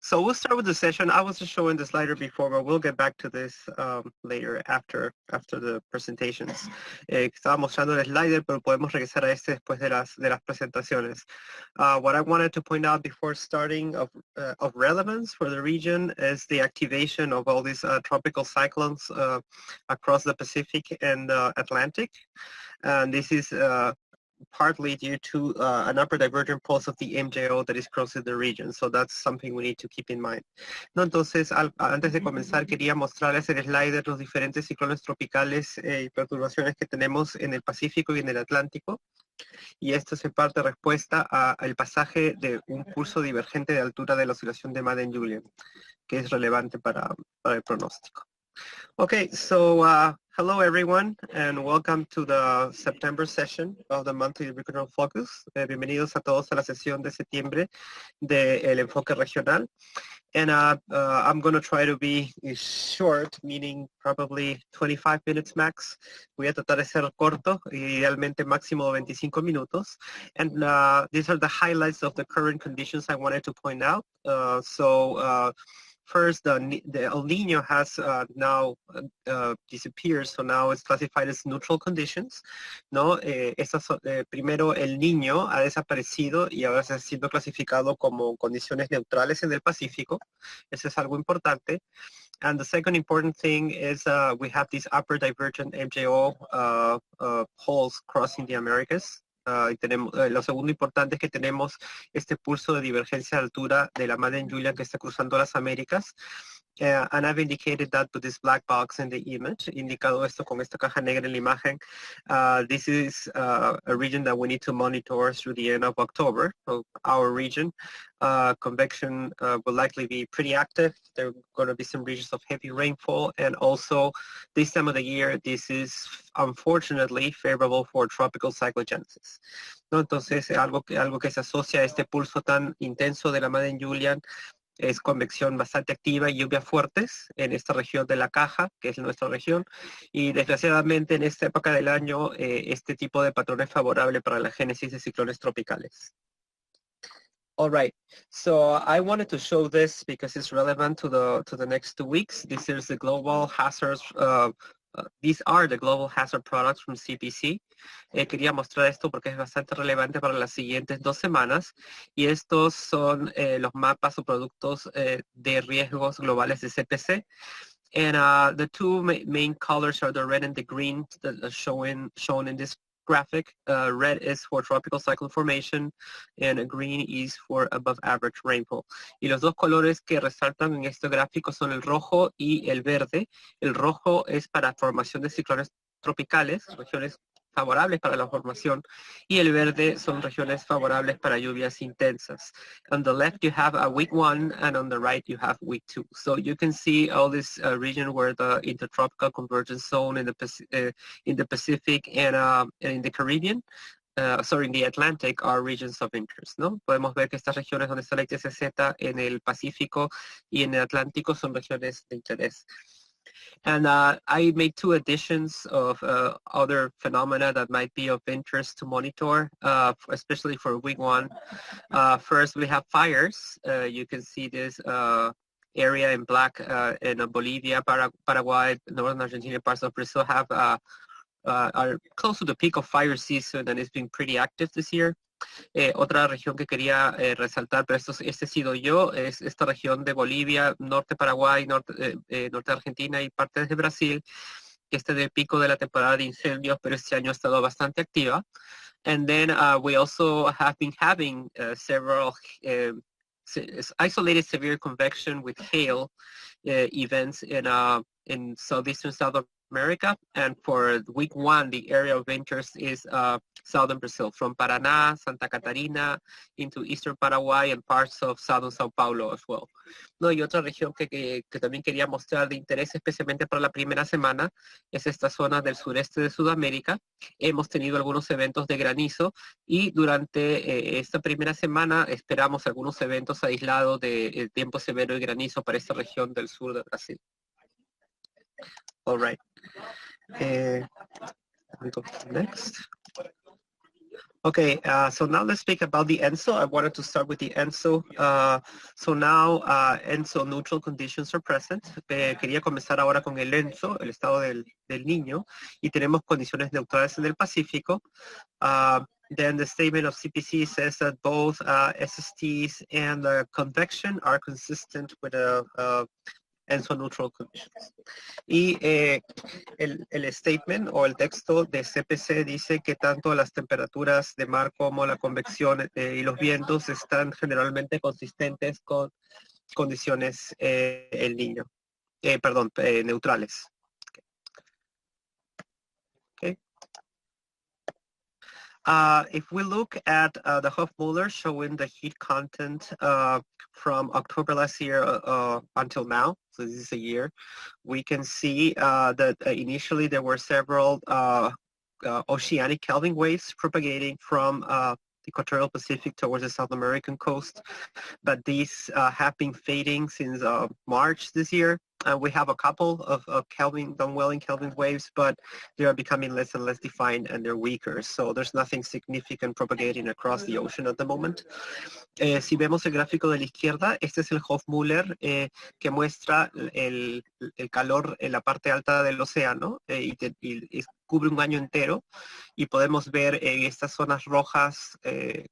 So we'll start with the session. I was just showing the slider before, but we'll get back to this later after the presentations. Estaba mostrando el slider, pero podemos regresar a este después de las presentaciones. What I wanted to point out before starting of relevance for the region is the activation of all these tropical cyclones across the Pacific and Atlantic. And this is partly due to an upper divergent pulse of the MJO that is crossing the region. So that's something we need to keep in mind. No, entonces, antes de comenzar, quería mostrarles en el slider los diferentes ciclones tropicales y perturbaciones que tenemos en el Pacífico y en el Atlántico. Y esto es en parte respuesta al pasaje de un pulso divergente de altura de la oscilación de Madden-Julian, que es relevante para el pronóstico. Okay, so hello everyone and welcome to the September session of the monthly regional focus. Bienvenidos a todos a la sesión de septiembre del enfoque regional. And I'm going to try to be short, meaning probably 25 minutes max. Voy a tratar de ser corto, idealmente máximo 25 minutos. And these are the highlights of the current conditions I wanted to point out. First, the El Niño has now disappeared, so now it's classified as neutral conditions, ¿no? Primero, El Niño ha desaparecido y ahora está siendo clasificado como condiciones neutrales en el Pacífico. Eso es algo importante. And the second important thing is we have these upper divergent MJO poles crossing the Americas. Lo segundo importante es que tenemos este pulso de divergencia de altura de la Madden-Julian que está cruzando las Américas. And I've indicated that with this black box in the image, indicado esto con esta caja negra en la imagen. This is a region that we need to monitor through the end of October. So our region, convection will likely be pretty active. There are going to be some regions of heavy rainfall, and also this time of the year, this is unfortunately favorable for tropical cyclogenesis. ¿No? Entonces, algo que se asocia a este pulso tan intenso de la Madden-Julian es convección bastante activa y lluvias fuertes en esta región de la caja, que es nuestra región, y desgraciadamente en esta época del año este tipo de patrón es favorable para la génesis de ciclones tropicales. All right, so I wanted to show this because it's relevant to the next 2 weeks. This is the global hazards. These are the global hazard products from CPC. Quería mostrar esto porque es bastante relevante para las siguientes 2 semanas. Y estos son los mapas o productos de riesgos globales de CPC. And the two main colors are the red and the green that are shown in this graphic. Red is for tropical cyclone formation and green is for above average rainfall. Y los dos colores que resaltan en este gráfico son el rojo y el verde. El rojo es para formación de ciclones tropicales, regiones favorables para la formación, y el verde son regiones favorables para lluvias intensas. On the left you have a week 1 and on the right you have week 2. So you can see all this region where the intertropical convergence zone in the Pacific and in the Caribbean, in the Atlantic are regions of interest, ¿no? Podemos ver que estas regiones donde está la ITCZ en el Pacífico y en el Atlántico son regiones de interés. And I made 2 additions of other phenomena that might be of interest to monitor, especially for week 1. First, we have fires. You can see this area in black in Bolivia, Paraguay, northern Argentina, parts of Brazil are close to the peak of fire season, and it's been pretty active this year. Otra región que quería resaltar, pero este he sido yo, es esta región de Bolivia, norte Paraguay, norte Argentina y partes de Brasil, que está en el pico de la temporada de incendios, pero este año ha estado bastante activa. And then we also have been having several isolated severe convection with hail events in southeastern South America, and for week 1 the area of interest is southern Brazil, from Paraná, Santa Catarina, into eastern Paraguay and parts of southern Sao Paulo as well. No, y otra región que también quería mostrar de interés especialmente para la primera semana es esta zona del sureste de Sudamérica. Hemos tenido algunos eventos de granizo y durante esta primera semana esperamos algunos eventos aislados de tiempo severo y granizo para esta región del sur de Brasil. All right. Let me go to the next. Okay, so now let's speak about the ENSO. I wanted to start with the ENSO. So now ENSO neutral conditions are present. Quería comenzar ahora con el ENSO, el estado del niño, y tenemos condiciones neutrales en el Pacífico. Then the statement of CPC says that both SSTs and convection are consistent with ENSO neutral conditions. Y el statement o el texto de CPC dice que tanto las temperaturas de mar como la convección y los vientos están generalmente consistentes con condiciones el niño. Neutrales. Okay. If we look at the Hofmuller showing the heat content from October last year until now, so this is a year, we can see that initially there were several oceanic Kelvin waves propagating from the equatorial Pacific towards the South American coast, but these have been fading since March this year. We have a couple of Kelvin, downwelling Kelvin waves, but they are becoming less and less defined and they're weaker. So there's nothing significant propagating across the ocean at the moment. Si vemos el gráfico de la izquierda, este es el Hofmuller que muestra el calor en la parte alta del océano y cubre un año entero, y podemos ver en estas zonas rojas,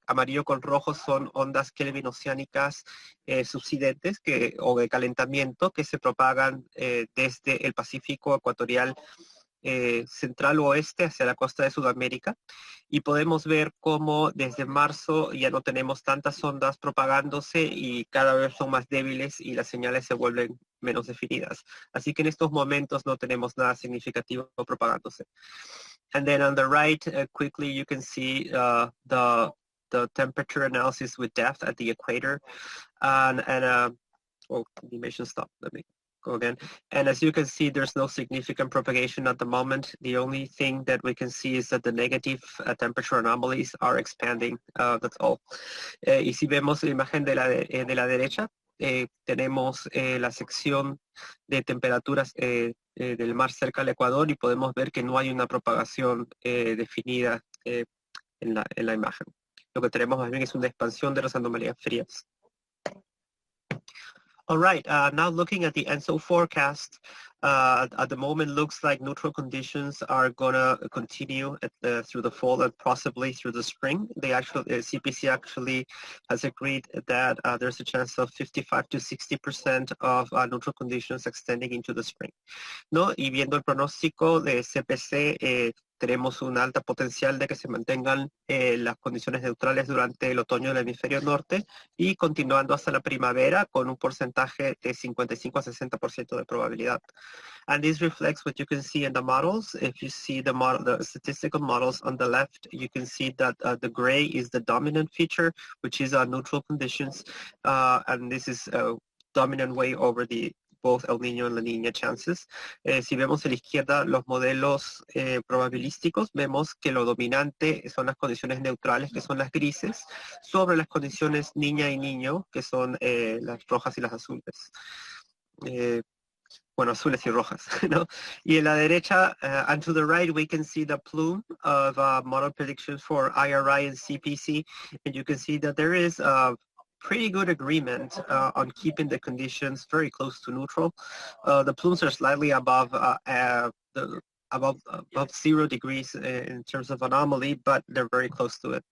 amarillo con rojo, son ondas Kelvin oceánicas subsidentes o de calentamiento que se propagan desde el Pacífico ecuatorial central oeste hacia la costa de Sudamérica, y podemos ver cómo desde marzo ya no tenemos tantas ondas propagándose y cada vez son más débiles y las señales se vuelven menos definidas. Así que en estos momentos no tenemos nada significativo propagándose. And then on the right, quickly you can see the temperature analysis with depth at the equator, and oh, animation stop. Let me go again. And as you can see, there's no significant propagation at the moment. The only thing that we can see is that the negative temperature anomalies are expanding. That's all. Y si vemos la imagen de la derecha, tenemos la sección de temperaturas del mar cerca al Ecuador, y podemos ver que no hay una propagación definida en la imagen. Lo que tenemos más bien es una expansión de las anomalías frías. All right, now looking at the ENSO forecast, at the moment looks like neutral conditions are gonna continue through the fall and possibly through the spring. CPC actually has agreed that there's a chance of 55 to 60% of neutral conditions extending into the spring, ¿no? Y viendo el pronóstico de CPC, tenemos un alta potencial de que se mantengan las condiciones neutrales durante el otoño del hemisferio norte y continuando hasta la primavera con un porcentaje de 55 a 60% de probabilidad. And this reflects what you can see in the models. If you see the statistical models on the left, you can see that the gray is the dominant feature, which is neutral conditions, and this is a dominant way over both El Niño and La Niña chances. Si vemos a la izquierda los modelos probabilísticos, vemos que lo dominante son las condiciones neutrales, que son las grises, sobre las condiciones niña y niño, que son las rojas y las azules. Bueno, azules y rojas, ¿no? Y en la derecha, and to the right, we can see the plume of model predictions for IRI and CPC, and you can see that there is pretty good agreement on keeping the conditions very close to neutral. The plumes are slightly above above 0 degrees in terms of anomaly, but they're very close to it,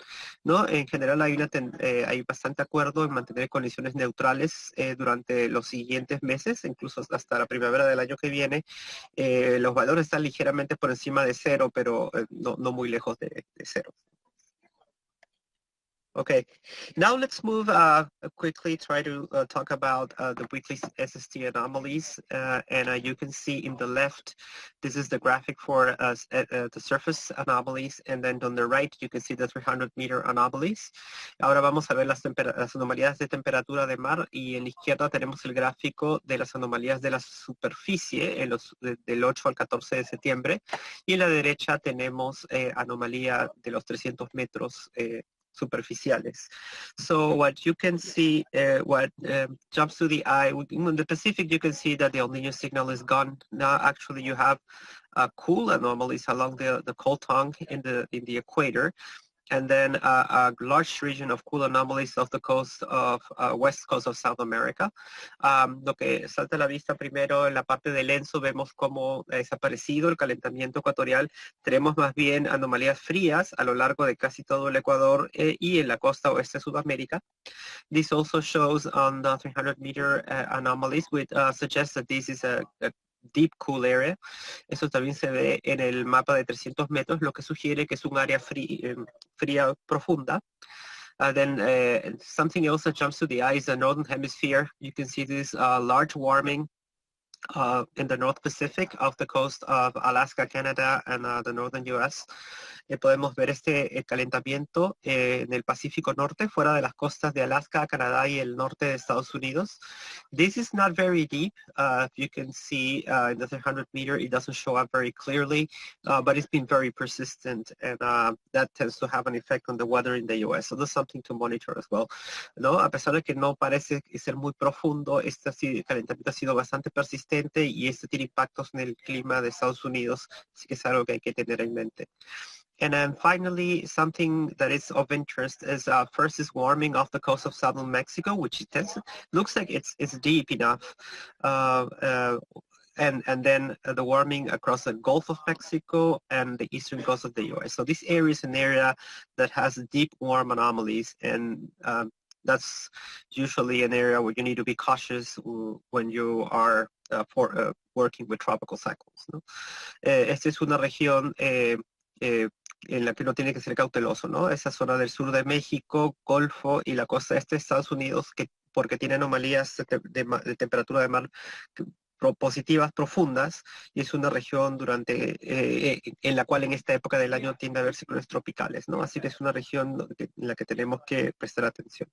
¿no? En general hay bastante acuerdo en mantener condiciones neutrales durante los siguientes meses, incluso hasta la primavera del año que viene. Los valores están ligeramente por encima de 0, pero no muy lejos de 0. Okay, now let's move quickly, try to talk about the weekly SST anomalies. And you can see in the left, this is the graphic for the surface anomalies. And then on the right, you can see the 300-meter anomalies. Ahora vamos a ver las anomalías de temperatura de mar. Y en la izquierda tenemos el gráfico de las anomalías de la superficie del 8 al 14 de septiembre. Y en la derecha tenemos anomalía de los 300 metros superficiales. So what you can see, what jumps to the eye, in the Pacific, you can see that the El Niño signal is gone. Now, actually, you have cool anomalies along the cold tongue in the equator. and then a large region of cool anomalies off the coast of west coast of South America. Lo que salta a la vista primero en la parte del ENSO, vemos cómo ha desaparecido el calentamiento ecuatorial. Tenemos más bien anomalías frías a lo largo de casi todo el Ecuador y en la costa oeste de Sudamérica. This also shows on the 300-meter anomalies, which suggests that this is a deep cool area. Eso también se ve en el mapa de 300 metros, lo que sugiere que es un área fría profunda. Then something else that jumps to the eye is the northern hemisphere. You can see this large warming in the North Pacific off the coast of Alaska, Canada, and the northern US. Podemos ver este calentamiento en el Pacífico Norte, fuera de las costas de Alaska, Canadá y el norte de Estados Unidos. This is not very deep. You can see in the 300-meter, it doesn't show up very clearly, but it's been very persistent, and that tends to have an effect on the weather in the US. So that's something to monitor as well. ¿No? A pesar de que no parece ser muy profundo, este calentamiento ha sido bastante persistente y esto tiene impactos en el clima de Estados Unidos, así que es algo que hay que tener en mente. And then finally, something that is of interest is first is warming off the coast of southern Mexico, which looks like it's deep enough. And then the warming across the Gulf of Mexico and the eastern coast of the U.S. So this area is an area that has deep warm anomalies, and that's usually an area where you need to be cautious when you are working with tropical cyclones, ¿no? Esta es una región en la que uno tiene que ser cauteloso, ¿no? Esa zona del sur de México, Golfo y la costa este de Estados Unidos, porque tiene anomalías de temperatura de mar positivas profundas, y es una región en la cual en esta época del año tiende a haber ciclones tropicales, ¿no? Así que es una región en la que tenemos que prestar atención.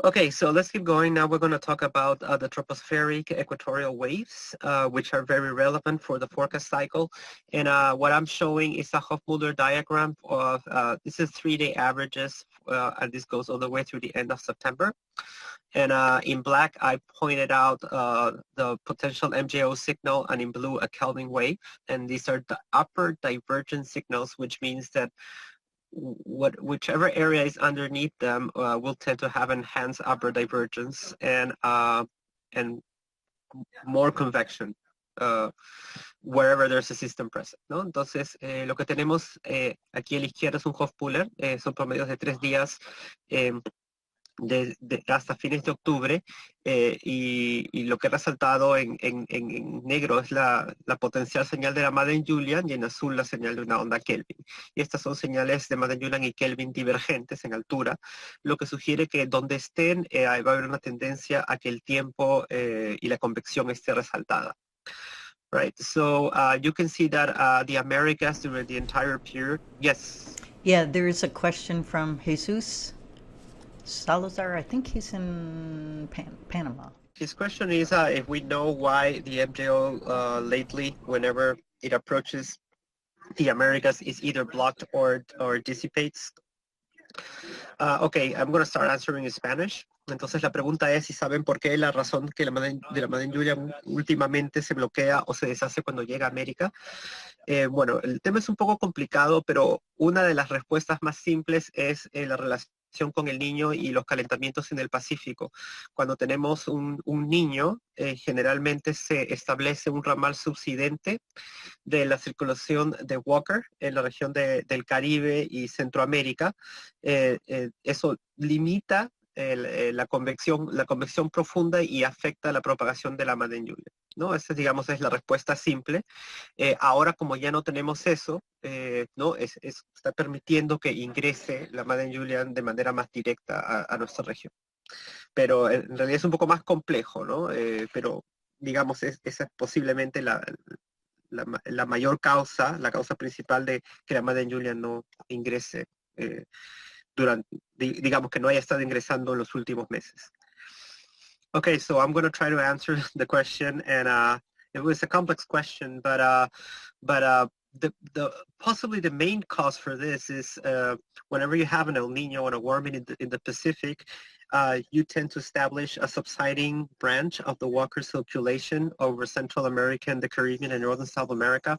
Okay, so let's keep going. Now we're going to talk about the tropospheric equatorial waves, which are very relevant for the forecast cycle. And what I'm showing is a Hofmüller diagram of, this is 3-day averages, and this goes all the way through the end of September. And in black, I pointed out the potential MJO signal, and in blue, a Kelvin wave. And these are the upper divergent signals, which means that whichever area is underneath them will tend to have enhanced upper divergence and more convection wherever there's a system present, ¿no? Entonces, lo que tenemos aquí a la izquierda es un Hofmüller, son promedios de 3 días hasta fines de octubre, y lo que he resaltado en negro es la potencial señal de la Madden-Julian, y en azul la señal de una onda Kelvin. Y estas son señales de Madden-Julian y Kelvin divergentes en altura, lo que sugiere que donde estén va a haber una tendencia a que el tiempo y la convección esté resaltada. Right, so you can see that the Americas during the entire period, yes? Yeah, there is a question from Jesus Salazar. I think he's in Panama. His question is if we know why the MJO lately, whenever it approaches the Americas, is either blocked or dissipates. Okay, I'm going to start answering in Spanish. Entonces la pregunta es si saben por qué la razón que de la Madden-Julian últimamente se bloquea o se deshace cuando llega a América. Bueno, el tema es un poco complicado, pero una de las respuestas más simples es la relación con el niño y los calentamientos en el Pacífico. Cuando tenemos un niño, generalmente se establece un ramal subsidente de la circulación de Walker en la región del Caribe y Centroamérica. Eso limita la convección profunda y afecta la propagación de la Madden-Julian, ¿no? Esa, digamos, es la respuesta simple. Ahora, como ya no tenemos eso, ¿no? Está permitiendo que ingrese la Madden-Julian de manera más directa a nuestra región. Pero en realidad es un poco más complejo, ¿no? Pero, digamos, esa es posiblemente la mayor causa, la causa principal de que la Madden-Julian no ingrese digamos que no haya estado ingresando en los últimos meses. Okay, so I'm going to try to answer the question, and it was a complex question, but possibly the main cause for this is whenever you have an El Nino and a warming in the Pacific, you tend to establish a subsiding branch of the Walker circulation over Central America and the Caribbean and Northern South America,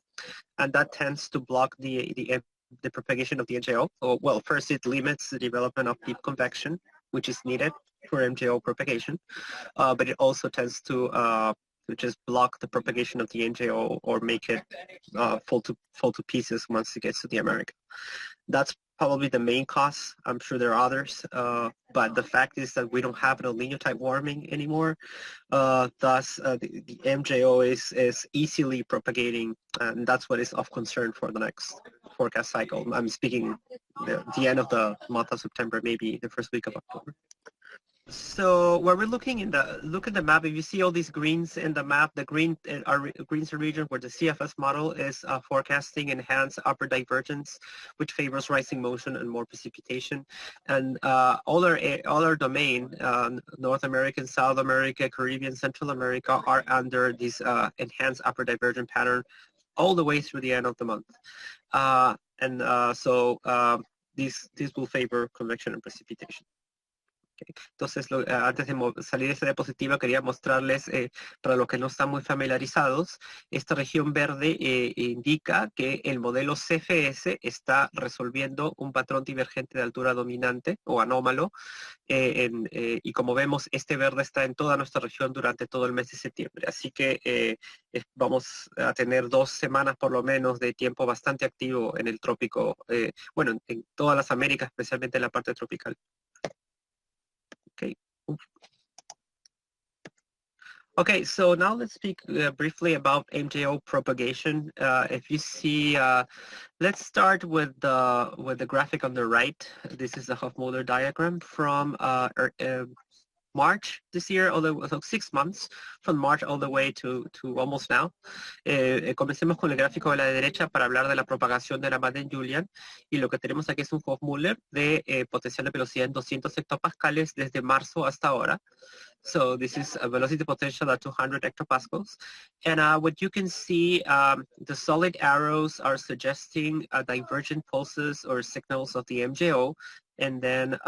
and that tends to block the the propagation of the MJO. Well, first it limits the development of deep convection, which is needed for MJO propagation, but it also tends to just block the propagation of the MJO or make it fall to pieces once it gets to the America. That's probably the main cause. I'm sure there are others, but the fact is that we don't have an El Nino type warming anymore. Thus, the MJO is easily propagating, and that's what is of concern for the next forecast cycle. I'm speaking the end of the month of September, maybe the first week of October. So where we're looking look at the map, if you see all these greens in the map, the greens are region where the CFS model is forecasting enhanced upper divergence, which favors rising motion and more precipitation. And all our domain, North America, South America, Caribbean, Central America, are under this enhanced upper divergent pattern all the way through the end of the month. So this will favor convection and precipitation. Entonces, antes de salir de esta diapositiva, quería mostrarles, para los que no están muy familiarizados, esta región verde indica que el modelo CFS está resolviendo un patrón divergente de altura dominante o anómalo, y como vemos, este verde está en toda nuestra región durante todo el mes de septiembre. Así que vamos a tener 2 semanas por lo menos de tiempo bastante activo en el trópico, bueno, en todas las Américas, especialmente en la parte tropical. Okay. Okay, so now let's speak briefly about MJO propagation. If you see, let's start with the graphic on the right. This is the Hofmüller diagram from March this year, so 6 months, from March all the way to almost now. Comencemos con el gráfico de la derecha para hablar de la propagación de la Madden-Julian, y lo que tenemos aquí es un Hofmüller de potencial de velocidad en 200 hectopascales desde marzo hasta ahora. So this is a velocity potential at 200 hectopascals. And what you can see, the solid arrows are suggesting divergent pulses or signals of the MJO. And then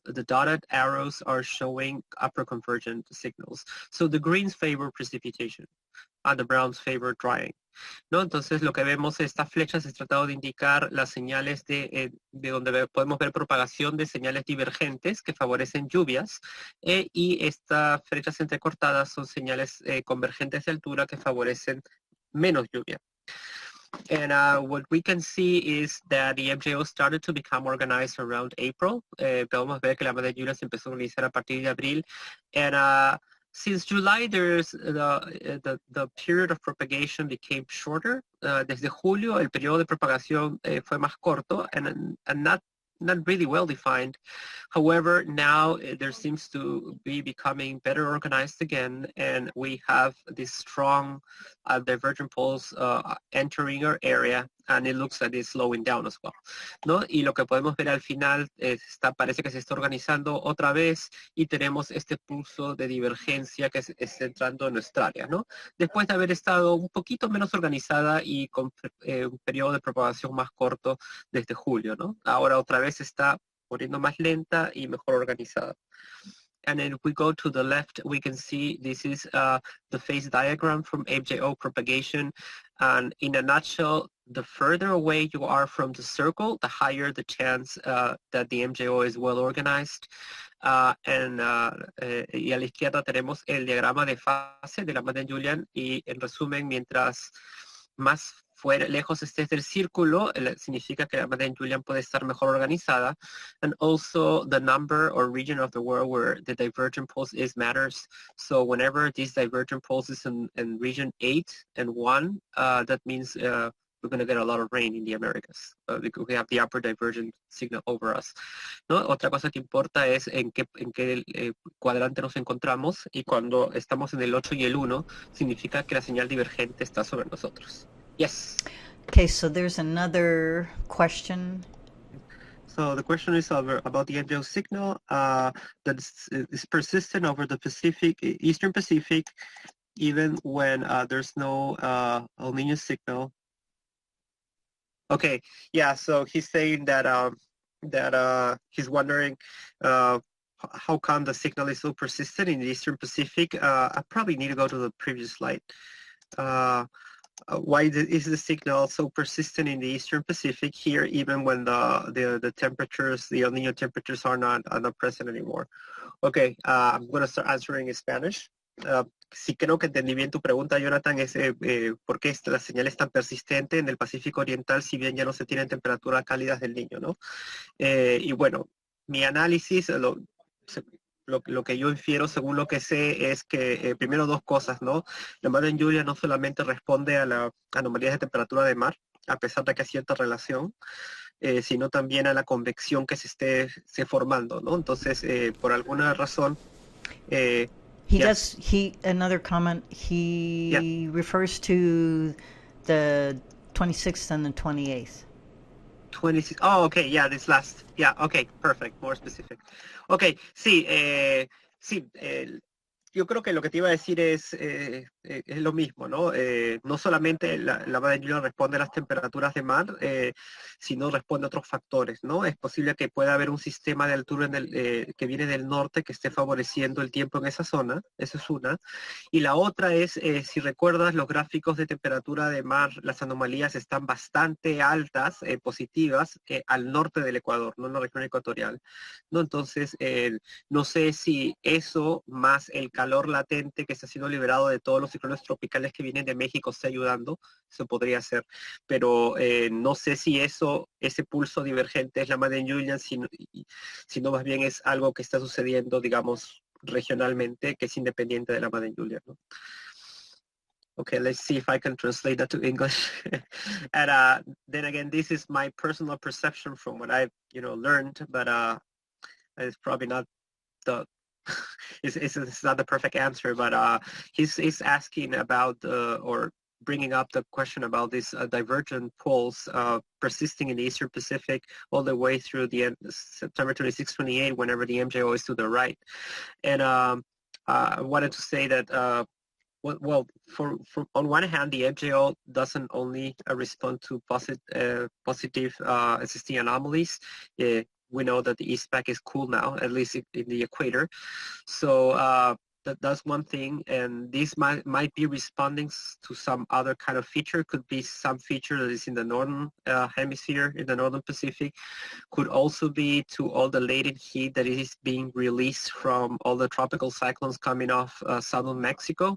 the dotted arrows are showing upper convergent signals. So the greens favor precipitation and the browns favor drying, ¿no? Entonces lo que vemos, estas flechas es tratado de indicar las señales de donde podemos ver propagación de señales divergentes que favorecen lluvias, y estas flechas entrecortadas son señales convergentes de altura que favorecen menos lluvia. And what we can see is that the MJO started to become organized around April. Podemos ver que la Madden-Julian se empezó a organizar a partir de abril. And since July, there's the period of propagation became shorter. Desde julio, el periodo de propagación fue más corto and not really well defined. However, now there seems to be becoming better organized again, and we have this strong divergent pulse entering our area, and it looks like it's slowing down as well, ¿no? Y lo que podemos ver al final parece que se está organizando otra vez y tenemos este pulso de divergencia que está entrando en nuestra área, ¿no? Después de haber estado un poquito menos organizada y con un periodo de propagación más corto desde julio, ¿no? Ahora otra vez está poniendo más lenta y mejor organizada. And then if we go to the left, we can see this is the phase diagram from MJO propagation. And in a nutshell, the further away you are from the circle, the higher the chance that the MJO is well organized. Y a la izquierda tenemos el diagrama de fase de la Madden-Julian, y en resumen, mientras más lejos estés del círculo, significa que la Madden-Julian puede estar mejor organizada. And also the number or region of the world where the divergent pulse is matters. So whenever these divergent pulses in region 8 and 1, that means we're going to get a lot of rain in the Americas because we have the upper divergent signal over us, ¿no? Otra cosa que importa es en qué cuadrante nos encontramos, y cuando estamos en el 8 y el 1, significa que la señal divergente está sobre nosotros. Yes. Okay, so there's another question. So the question is about the MJO signal that is persistent over the Eastern Pacific, even when there's no El Nino signal. Okay, yeah. So he's saying that he's wondering how come the signal is so persistent in the Eastern Pacific. I probably need to go to the previous slide. why is the signal so persistent in the Eastern Pacific here, even when the temperatures, the El Nino temperatures are not present anymore? Okay, I'm going to start answering in Spanish. Sí, creo que entendí bien tu pregunta, Jonathan, es por qué la señal es tan persistente en el Pacífico Oriental si bien ya no se tienen temperaturas cálidas del Niño, ¿no? Y bueno, mi análisis, lo que yo infiero según lo que sé es que primero dos cosas, ¿no? La madre lluvia no solamente responde a las anomalías de temperatura de mar, a pesar de que hay cierta relación, sino también a la convección que se esté formando, ¿no? Entonces, por alguna razón... Another comment, he refers to the 26th and the 28th. 26, oh, okay, yeah, this last, yeah, okay, perfect, more specific. Okay, sí, sí, yo creo que lo que te iba a decir es lo mismo, ¿no? No solamente la madre lluvia responde a las temperaturas de mar, sino responde a otros factores, ¿no? Es posible que pueda haber un sistema de altura que viene del norte que esté favoreciendo el tiempo en esa zona, eso es una. Y la otra es, si recuerdas los gráficos de temperatura de mar, las anomalías están bastante altas, positivas, al norte del Ecuador, no en la región ecuatorial, ¿no? Entonces, no sé si eso más el calor latente que está siendo liberado de todos los ciclones tropicales que vienen de México está ayudando, eso podría ser, pero no sé si ese pulso divergente es la madre Julian, sino más bien es algo que está sucediendo, digamos, regionalmente, que es independiente de la madre Julian, ¿no? Okay, let's see if I can translate that to English. And then again, this is my personal perception from what I've, learned, but it's probably not the it's not the perfect answer, but he's asking about or bringing up the question about these divergent poles persisting in the Eastern Pacific all the way through the end, September 26, 28, whenever the MJO is to the right. And I wanted to say that well, on one hand, the MJO doesn't only respond to positive existing anomalies. We know that the East Pac is cool now, at least in the equator. So that's one thing, and this might be responding to some other kind of feature. Could be some feature that is in the northern hemisphere, in the northern Pacific. Could also be to all the latent heat that is being released from all the tropical cyclones coming off southern Mexico.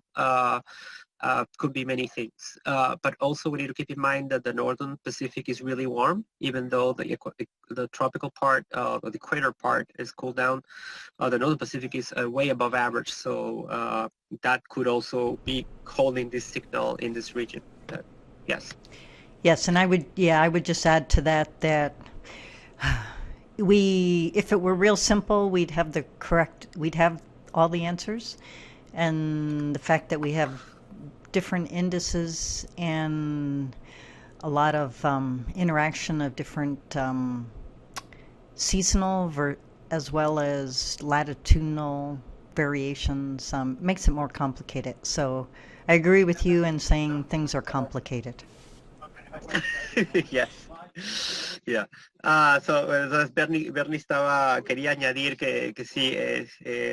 Could be many things. But also we need to keep in mind that the northern Pacific is really warm, even though the tropical part, the equator part is cooled down. The northern Pacific is way above average. So that could also be holding this signal in this region. Yes. Yes, and I would just add to that if it were real simple, we'd have all the answers. And the fact that we have different indices and a lot of interaction of different seasonal as well as latitudinal variations makes it more complicated. So I agree with you in saying things are complicated. Yes. Yeah. Entonces Bernie quería añadir que sí,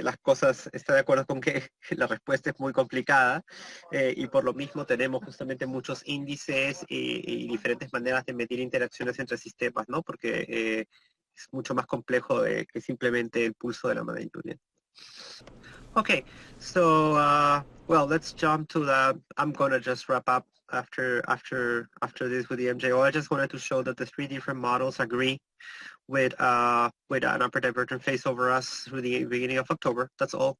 las cosas, está de acuerdo con que la respuesta es muy complicada y por lo mismo tenemos justamente muchos índices y diferentes maneras de medir interacciones entre sistemas, ¿no? Porque es mucho más complejo que simplemente el pulso de la madre Julian. Okay, so well, let's jump to I'm gonna just wrap up after this with the MJO. I just wanted to show that the three different models agree with an upper divergent phase over us through the beginning of October. That's all.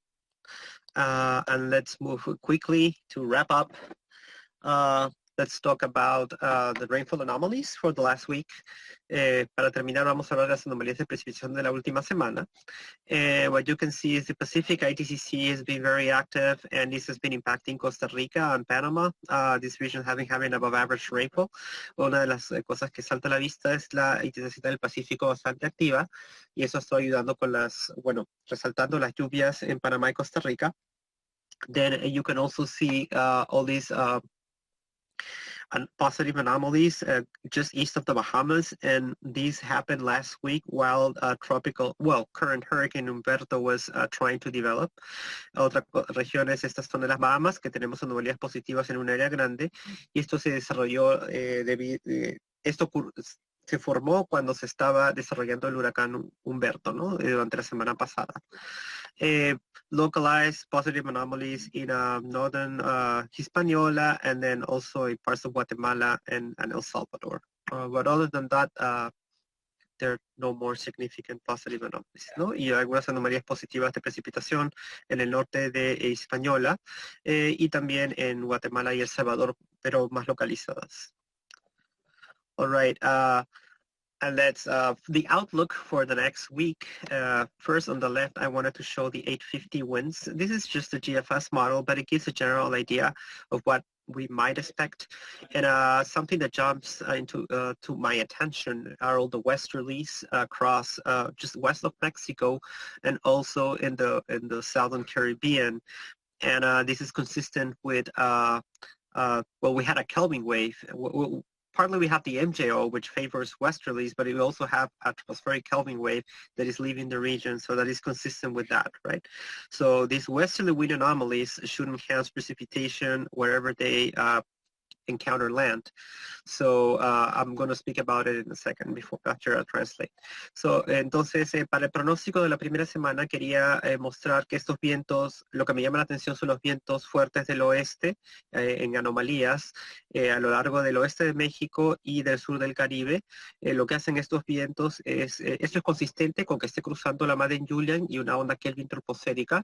And let's move quickly to wrap up. Let's talk about the rainfall anomalies for the last week. Para terminar, vamos a hablar de las anomalías de precipitación de la última semana. What you can see is the Pacific ITCC has been very active, and this has been impacting Costa Rica and Panama. This region having above average rainfall. Una de las cosas que salta a la vista es la ITCC del Pacífico bastante activa, y eso está ayudando con resaltando las lluvias en Panamá y Costa Rica. Then you can also see all these positive anomalies just east of the Bahamas, and these happened last week while current Hurricane Humberto was trying to develop. Otras regiones, estas son de las Bahamas, que tenemos anomalías positivas en un área grande, y esto se desarrolló, se formó cuando se estaba desarrollando el huracán Humberto, ¿no? Durante la semana pasada. Localized positive anomalies in northern Hispaniola, and then also in parts of Guatemala and El Salvador. But other than that, there are no more significant positive anomalies, ¿no? Y algunas anomalías positivas de precipitación en el norte de Hispaniola y también en Guatemala y El Salvador, pero más localizadas. All right. And that's the outlook for the next week. First on the left, I wanted to show the 850 winds. This is just a GFS model, but it gives a general idea of what we might expect. And something that jumps into to my attention are all the westerlies across just west of Mexico and also in the southern Caribbean. And this is consistent with, we had a Kelvin wave. Partly we have the MJO, which favors westerlies, but we also have a atmospheric Kelvin wave that is leaving the region, so that is consistent with that, right? So these westerly wind anomalies should enhance precipitation wherever they encounter land. So I'm going to speak about it in a second after I translate. So entonces para el pronóstico de la primera semana quería mostrar que estos vientos, lo que me llama la atención son los vientos fuertes del oeste en anomalías a lo largo del oeste de México y del sur del Caribe. Lo que hacen estos vientos esto es consistente con que esté cruzando la Madden Julian y una onda Kelvin troposférica.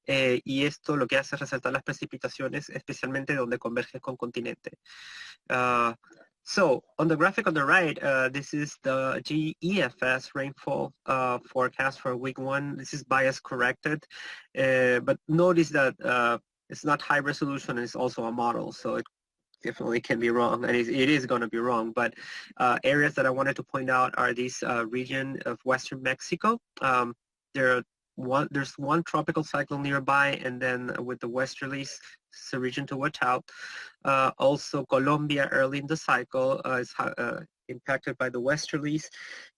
Y esto lo que hace es resaltar las precipitaciones, especialmente donde converge con continente. So on the graphic on the right, this is the GEFS rainfall forecast for week 1. This is bias corrected, but notice that it's not high resolution and it's also a model, so it definitely can be wrong, and it is going to be wrong. But areas that I wanted to point out are this region of western Mexico. There's one tropical cyclone nearby, and then with the westerlies, it's a region to watch out. Also, Colombia early in the cycle is impacted by the westerlies.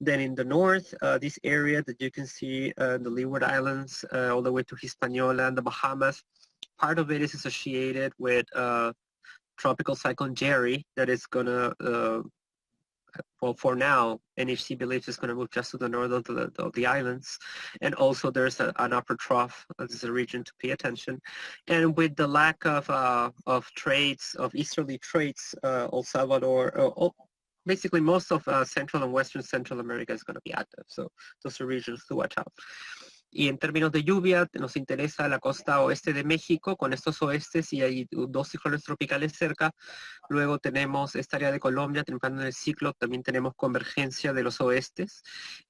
Then in the north, this area that you can see the Leeward Islands all the way to Hispaniola and the Bahamas, part of it is associated with tropical cyclone Jerry that is going to well, for now, NHC believes it's going to move just to the north of the islands. And also there's an upper trough. This is a region to pay attention. And with the lack of trades, of easterly trades, El Salvador, basically most of Central and Western Central America is going to be active. So those are regions to watch out. Y en términos de lluvia, nos interesa la costa oeste de México con estos oestes y hay dos ciclones tropicales cerca. Luego tenemos esta área de Colombia, temprano en el ciclo, también tenemos convergencia de los oestes.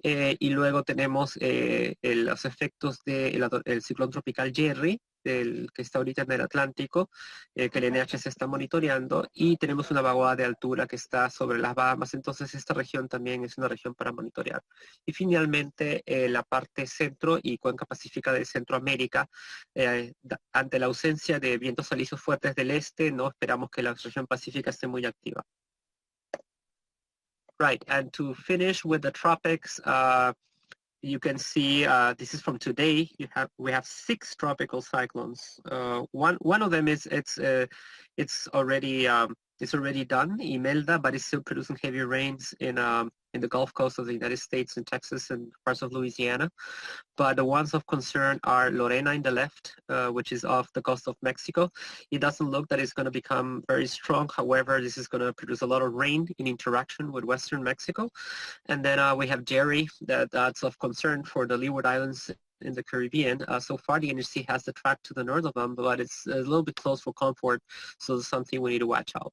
Y luego tenemos los efectos del ciclón tropical Jerry, que está ahorita en el Atlántico, que el NHC está monitoreando, y tenemos una vaguada de altura que está sobre las Bahamas, entonces esta región también es una región para monitorear. Y finalmente la parte centro y cuenca pacífica de Centroamérica, ante la ausencia de vientos alisios fuertes del este, no esperamos que la región pacífica esté muy activa. Right, and to finish with the tropics, you can see this is from today. We have 6 tropical cyclones. One of them is it's already done, Imelda, but it's still producing heavy rains in the Gulf Coast of the United States and Texas and parts of Louisiana. But the ones of concern are Lorena in the left, which is off the coast of Mexico. It doesn't look that it's going to become very strong. However, this is going to produce a lot of rain in interaction with western Mexico. And then we have Jerry, that's of concern for the Leeward Islands in the Caribbean. So far, the NHC has the track to the north of them, but it's a little bit close for comfort, so it's something we need to watch out.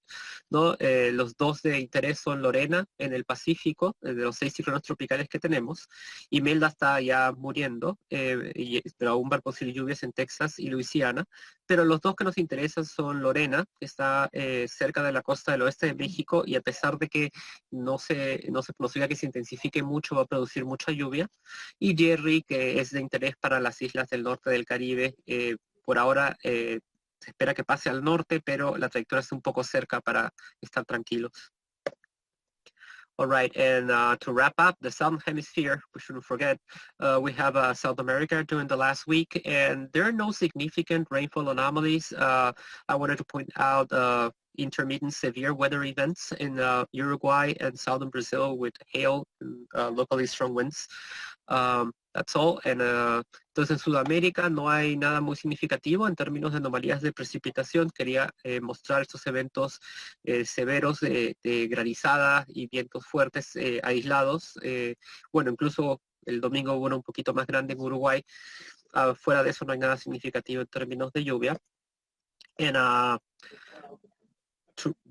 ¿No? Los dos de interés son Lorena en el Pacífico, de los 6 ciclones tropicales que tenemos. Imelda está ya muriendo, pero aún va a posible lluvias en Texas y Luisiana. Pero los dos que nos interesan son Lorena, que está cerca de la costa del oeste de México, y a pesar de que no se pronostica que se intensifique mucho, va a producir mucha lluvia. Y Jerry, que es de interés para las islas del norte del Caribe. Por ahora se espera que pase al norte, pero la trayectoria es un poco cerca para estar tranquilos. All right, and to wrap up, the Southern Hemisphere, we shouldn't forget, we have South America during the last week, and there are no significant rainfall anomalies. I wanted to point out intermittent severe weather events in Uruguay and southern Brazil with hail and locally strong winds. That's all. And, entonces en Sudamérica no hay nada muy significativo en términos de anomalías de precipitación. Quería mostrar estos eventos severos de granizada y vientos fuertes aislados. Bueno, incluso el domingo hubo uno un poquito más grande en Uruguay. Fuera de eso no hay nada significativo en términos de lluvia. And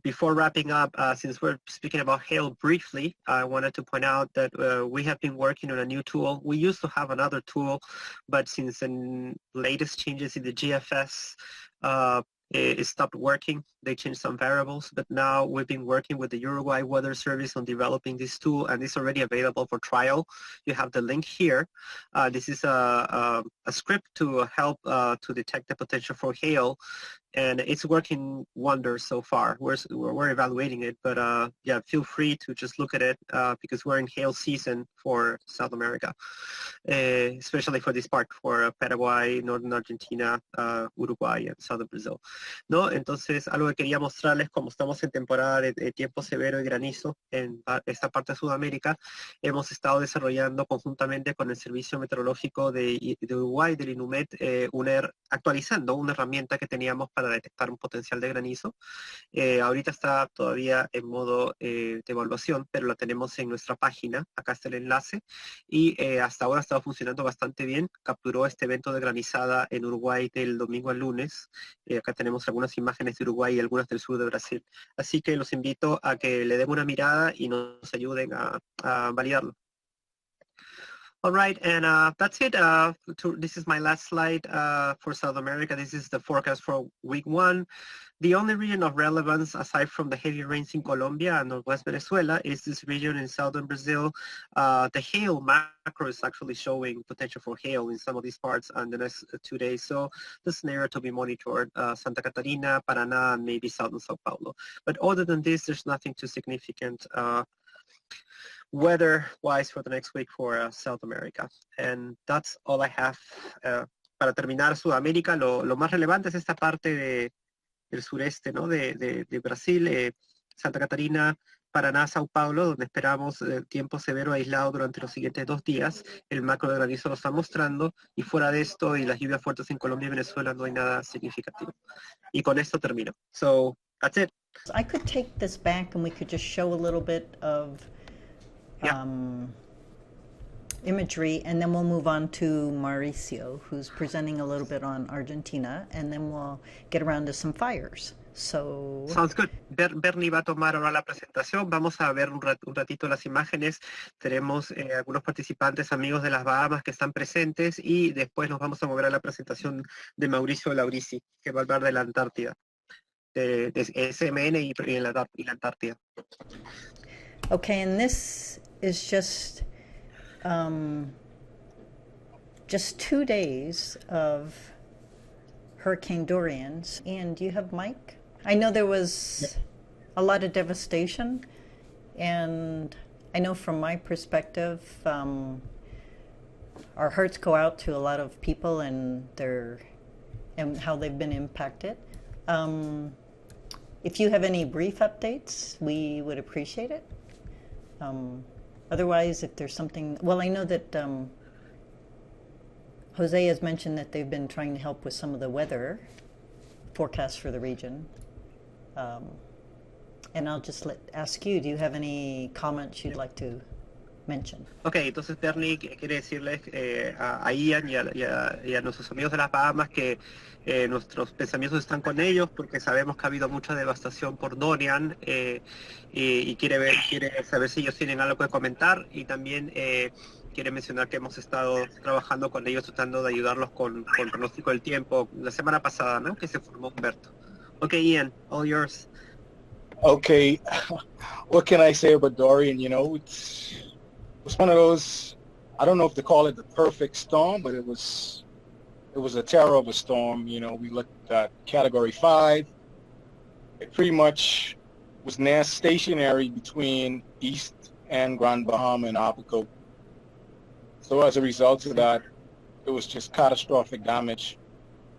before wrapping up, since we're speaking about hail briefly, I wanted to point out that we have been working on a new tool. We used to have another tool, but since the latest changes in the GFS, it stopped working. They changed some variables, but now we've been working with the Uruguay Weather Service on developing this tool, and it's already available for trial. You have the link here. This is a script to help to detect the potential for hail, and it's working wonders so far. We're evaluating it, but yeah, feel free to just look at it because we're in hail season for South America, especially for this part, for Paraguay, Northern Argentina, Uruguay, and Southern Brazil. ¿No? Entonces, algo que quería mostrarles, como estamos en temporada de tiempo severo y granizo en esta parte de Sudamérica, hemos estado desarrollando conjuntamente con el Servicio Meteorológico de Uruguay, del INUMET, actualizando una herramienta que teníamos para detectar un potencial de granizo. Ahorita está todavía en modo de evaluación, pero la tenemos en nuestra página. Acá está el enlace. Y hasta ahora ha estado funcionando bastante bien. Capturó este evento de granizada en Uruguay del domingo al lunes. Acá tenemos algunas imágenes de Uruguay y algunas del sur de Brasil. Así que los invito a que le den una mirada y nos ayuden a validarlo. All right, and that's it. This is my last slide for South America. This is the forecast for week 1. The only region of relevance, aside from the heavy rains in Colombia and Northwest Venezuela, is this region in southern Brazil. The hail macro is actually showing potential for hail in some of these parts in the next 2 days. So the scenario to be monitored, Santa Catarina, Paraná, and maybe southern Sao Paulo. But other than this, there's nothing too significant weather-wise for the next week for South America. And that's all I have. Para terminar, Sudamérica, lo más relevante es esta parte del sureste, ¿no? de Brasil, Santa Catarina, Paraná, Sao Paulo, donde esperamos tiempo severo aislado durante los siguientes 2 días. El macro de granizo lo está mostrando, y fuera de esto y las lluvias fuertes en Colombia y Venezuela no hay nada significativo. Y con esto termino. So, that's it. I could take this back and we could just show a little bit of imagery, and then we'll move on to Mauricio, who's presenting a little bit on Argentina, and then we'll get around to some fires. So sounds good. Bernie va a tomar ahora la presentación. Vamos a ver un ratito las imágenes. Tenemos algunos participantes amigos de las Bahamas que están presentes, y después nos vamos a mover a la presentación de Mauricio Laurici, que va a hablar de la Antártida, de SMN y la Antártida. Okay, and this is just 2 days of Hurricane Dorian's. And do you have Mike? I know there was a lot of devastation, and I know from my perspective, our hearts go out to a lot of people and how they've been impacted. If you have any brief updates, we would appreciate it. Otherwise, if there's something, well, I know that Jose has mentioned that they've been trying to help with some of the weather forecasts for the region. And I'll just ask you, do you have any comments you'd like to mention? Okay, entonces Bernie quiere decirles a Ian y a nuestros amigos de las Bahamas que nuestros pensamientos están con ellos, porque sabemos que ha habido mucha devastación por Dorian, y quiere saber si ellos tienen algo que comentar, y también quiere mencionar que hemos estado trabajando con ellos tratando de ayudarlos con el pronóstico del tiempo la semana pasada, ¿no? Que se formó Humberto. Okay, Ian, all yours. Okay, what can I say about Dorian? You know, it's one of those, I don't know if to call it the perfect storm, but it was it was a terror of a storm. You know, we looked at Category 5. It pretty much was near stationary between East and Grand Bahama and Apico. So as a result of that, it was just catastrophic damage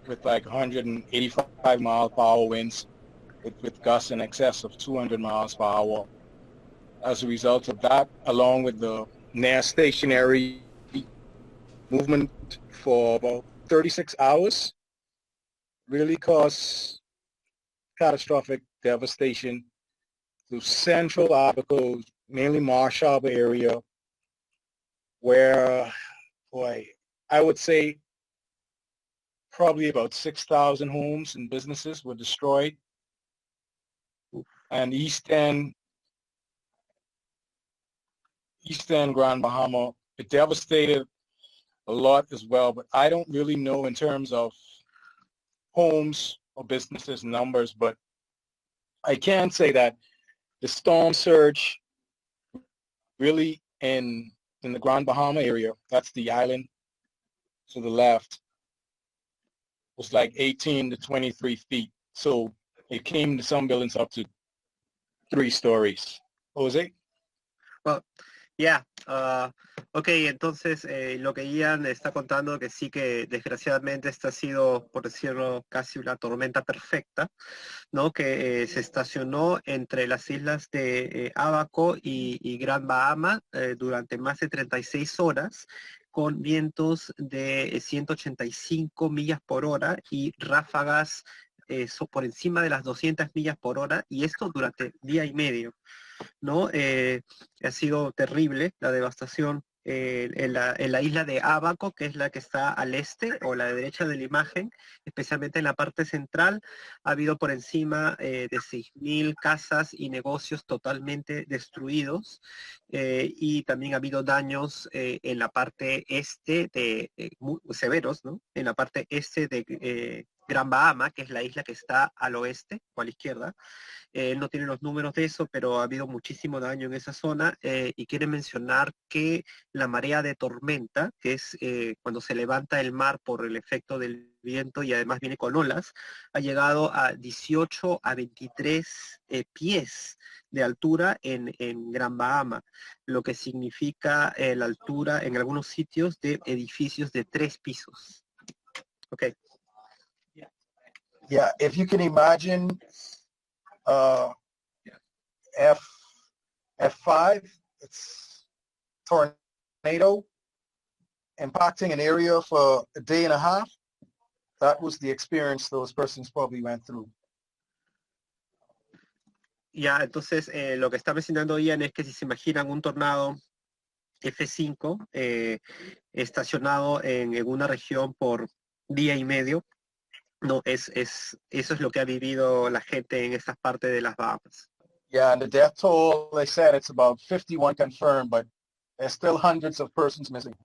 with like 185 mile per hour winds with gusts in excess of 200 miles per hour. As a result of that, along with the near stationary movement for about 36 hours, really caused catastrophic devastation to central Apico, mainly Marsh Harbor area, where, boy, I would say probably about 6,000 homes and businesses were destroyed. And East End Grand Bahama, it devastated a lot as well, but I don't really know in terms of homes or businesses numbers, but I can say that the storm surge really in the Grand Bahama area, that's the island to the left, was like 18 to 23 feet. So it came to some buildings up to 3 stories. Jose? Well, yeah. Ok, entonces lo que Ian está contando que sí que desgraciadamente esta ha sido, por decirlo, casi una tormenta perfecta, ¿no? Que se estacionó entre las islas de Abaco y Gran Bahama durante más de 36 horas con vientos de 185 millas por hora y ráfagas por encima de las 200 millas por hora, y esto durante día y medio, ¿no? Ha sido terrible la devastación en la isla de Abaco, que es la que está al este o la derecha de la imagen, especialmente en la parte central. Ha habido por encima de 6.000 casas y negocios totalmente destruidos, y también ha habido daños en la parte este muy severos, ¿no? En la parte este de Gran Bahama, que es la isla que está al oeste o a la izquierda. Él no tiene los números de eso, pero ha habido muchísimo daño en esa zona, y quiere mencionar que la marea de tormenta, que es cuando se levanta el mar por el efecto del viento y además viene con olas, ha llegado a 18 a 23 pies de altura en Gran Bahama, lo que significa la altura en algunos sitios de edificios de 3 pisos. Okay. Yeah, if you can imagine F5, it's tornado impacting an area for a day and a half. That was the experience those persons probably went through. Ya, entonces lo que está mencionando Ian es que si se imaginan un tornado F5 estacionado en una región por día y medio, no, eso es lo que ha vivido la gente en esas partes de las Bahamas. Yeah, and the death toll, they said it's about 51 confirmed, but there's still hundreds of persons missing.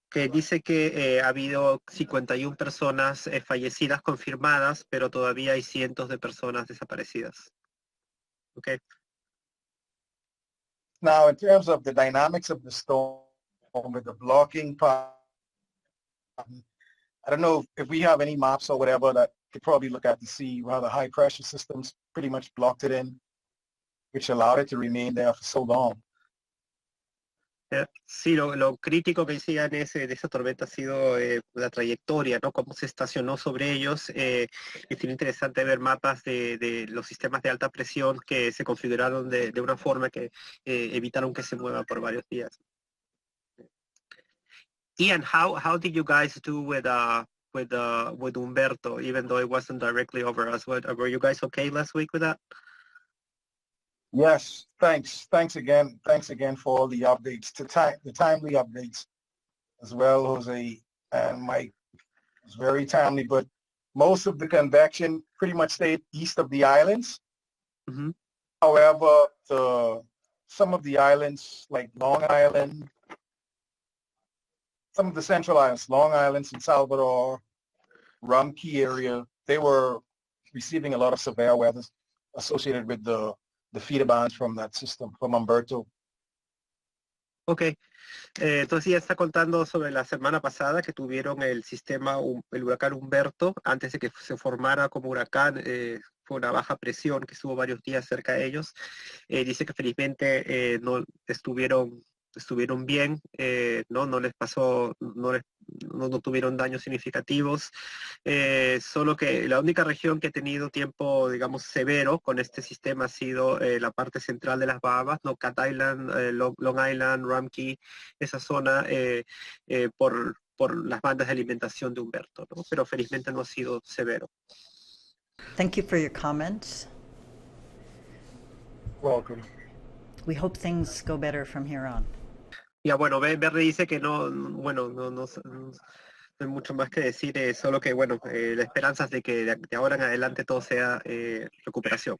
Que dice que ha habido 51 personas fallecidas confirmadas, pero todavía hay cientos de personas desaparecidas. Okay. Now, in terms of the dynamics of the storm with the blocking part, I don't know if we have any maps or whatever that could probably look at to see how the high pressure systems pretty much blocked it in, which allowed it to remain there for so long. Sí, lo crítico que decían de esa tormenta ha sido la trayectoria, ¿no? Cómo se estacionó sobre ellos. Es interesante ver mapas de los sistemas de alta presión que se configuraron de una forma que evitaron que se mueva por varios días. Ian, how did you guys do with Humberto, even though it wasn't directly over us? Were you guys okay last week with that? Yes, thanks again for all the updates, the timely updates as well, Jose and Mike. It was very timely, but most of the convection pretty much stayed east of the islands. Mm-hmm. However, some of the islands like Long Island, some of the central islands, Long Island, San Salvador, Rumkey area, they were receiving a lot of severe weather associated with the feeder bands from that system, from Humberto. Ok, entonces ya está contando sobre la semana pasada que tuvieron el sistema, el huracán Humberto, antes de que se formara como huracán, fue una baja presión que estuvo varios días cerca de ellos. Dice que felizmente no estuvieron bien, no les pasó, no tuvieron daños significativos, solo que la única región que ha tenido tiempo, digamos, severo con este sistema ha sido la parte central de las Bahamas, ¿no? Cat Island, Long Island, Ramkey, esa zona, por las bandas de alimentación de Humberto, ¿no? Pero felizmente no ha sido severo. Thank you for your comments. Welcome. We hope things go better from here on. Ya bueno, Verde dice que bueno, no hay mucho más que decir, solo que bueno, la esperanza es de que de ahora en adelante todo sea recuperación.